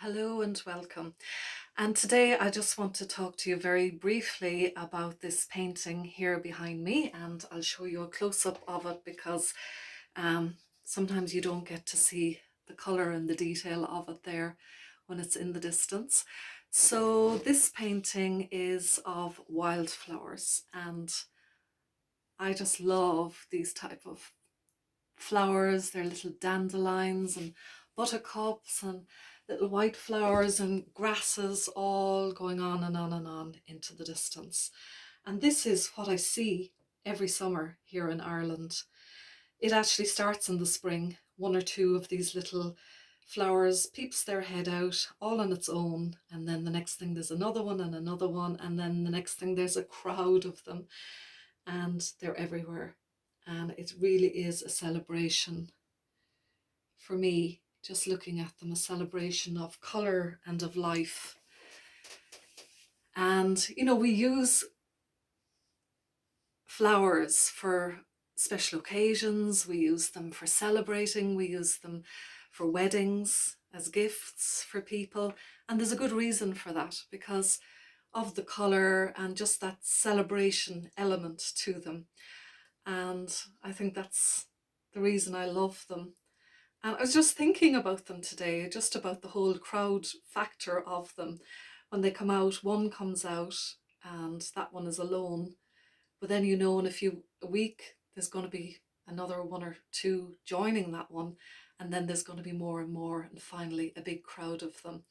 Hello and welcome. And today I just want to talk to you very briefly about this painting here behind me, and I'll show you a close-up of it because sometimes you don't get to see the colour and the detail of it there when it's in the distance. So this painting is of wildflowers, and I just love these type of flowers. They're little dandelions and buttercups and little white flowers and grasses all going on and on and on into the distance. And this is what I see every summer here in Ireland. It actually starts in the spring. One or two of these little flowers peeps their head out all on its own, and then the next thing there's another one and another one, and then the next thing there's a crowd of them, and they're everywhere. And it really is a celebration for me, just looking at them, a celebration of colour and of life. And, we use flowers for special occasions, we use them for celebrating, we use them for weddings, as gifts for people. And there's a good reason for that, because of the colour and just that celebration element to them. And I think that's the reason I love them. And I was just thinking about them today, just about the whole crowd factor of them. When they come out, one comes out and that one is alone. But then in a week, there's going to be another one or two joining that one. And then there's going to be more and more, and finally a big crowd of them.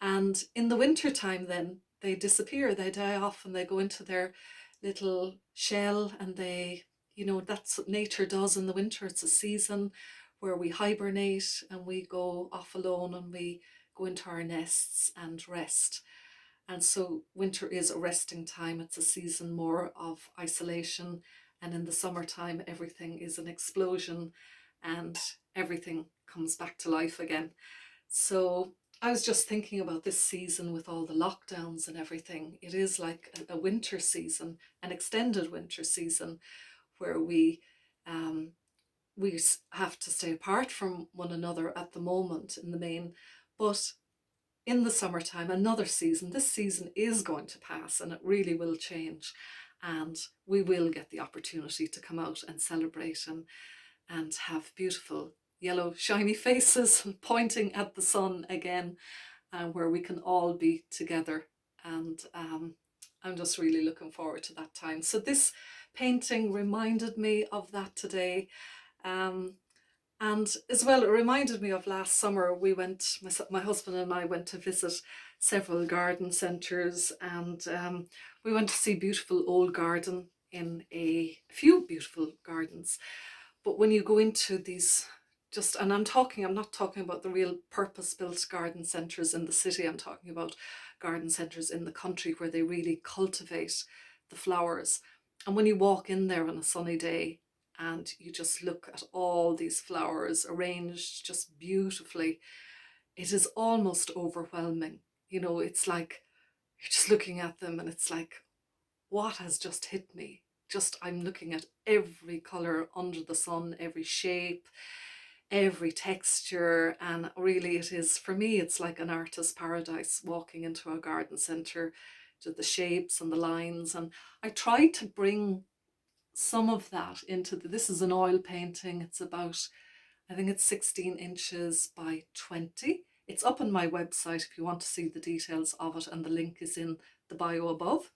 And in the winter time then, they disappear, they die off, and they go into their little shell, and that's what nature does in the winter. It's a season where we hibernate and we go off alone and we go into our nests and rest. And so winter is a resting time. It's a season more of isolation. And in the summertime, everything is an explosion and everything comes back to life again. So I was just thinking about this season with all the lockdowns and everything. It is like a winter season, an extended winter season, where um, we have to stay apart from one another at the moment in the main. But in the summertime, another season, this season is going to pass and it really will change. And we will get the opportunity to come out and celebrate and have beautiful yellow shiny faces pointing at the sun again, where we can all be together. And I'm just really looking forward to that time. So this painting reminded me of that today. Um, and as well, it reminded me of last summer. My husband and I went to visit several garden centres, and we went to see beautiful old garden in a few beautiful gardens. But when you go into these, and I'm not talking about the real purpose-built garden centres in the city. I'm talking about garden centres in the country where they really cultivate the flowers. And when you walk in there on a sunny day and you just look at all these flowers arranged just beautifully, it is almost overwhelming. It's like you're just looking at them and it's like, what has just hit me? I'm looking at every colour under the sun, every shape, every texture, and really it is, for me, it's like an artist's paradise walking into a garden centre, to the shapes and the lines. And I tried to bring some of that into this is an oil painting. It's about, I think it's 16 inches by 20. It's up on my website if you want to see the details of it, and the link is in the bio above.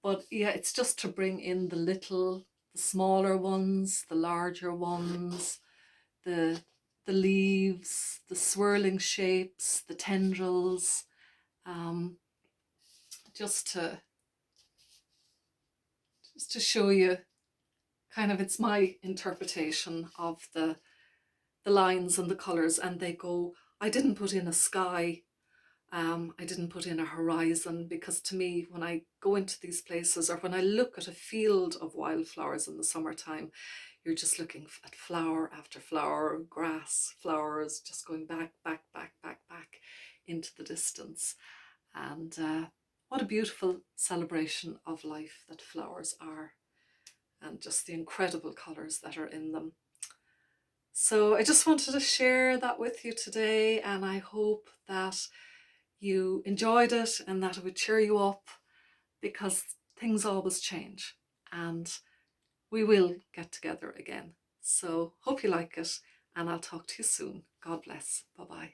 But yeah, it's just to bring in the smaller ones, the larger ones, the leaves, the swirling shapes, the tendrils, um, just to show you kind of, it's my interpretation of the lines and the colours. And I didn't put in a sky. I didn't put in a horizon, because to me, when I go into these places, or when I look at a field of wildflowers in the summertime, you're just looking at flower after flower, grass, flowers, just going back, back, back, back, back into the distance. And what a beautiful celebration of life that flowers are, and just the incredible colours that are in them. So I just wanted to share that with you today, and I hope that you enjoyed it and that it would cheer you up, because things always change and we will get together again. So hope you like it, and I'll talk to you soon. God bless. Bye bye.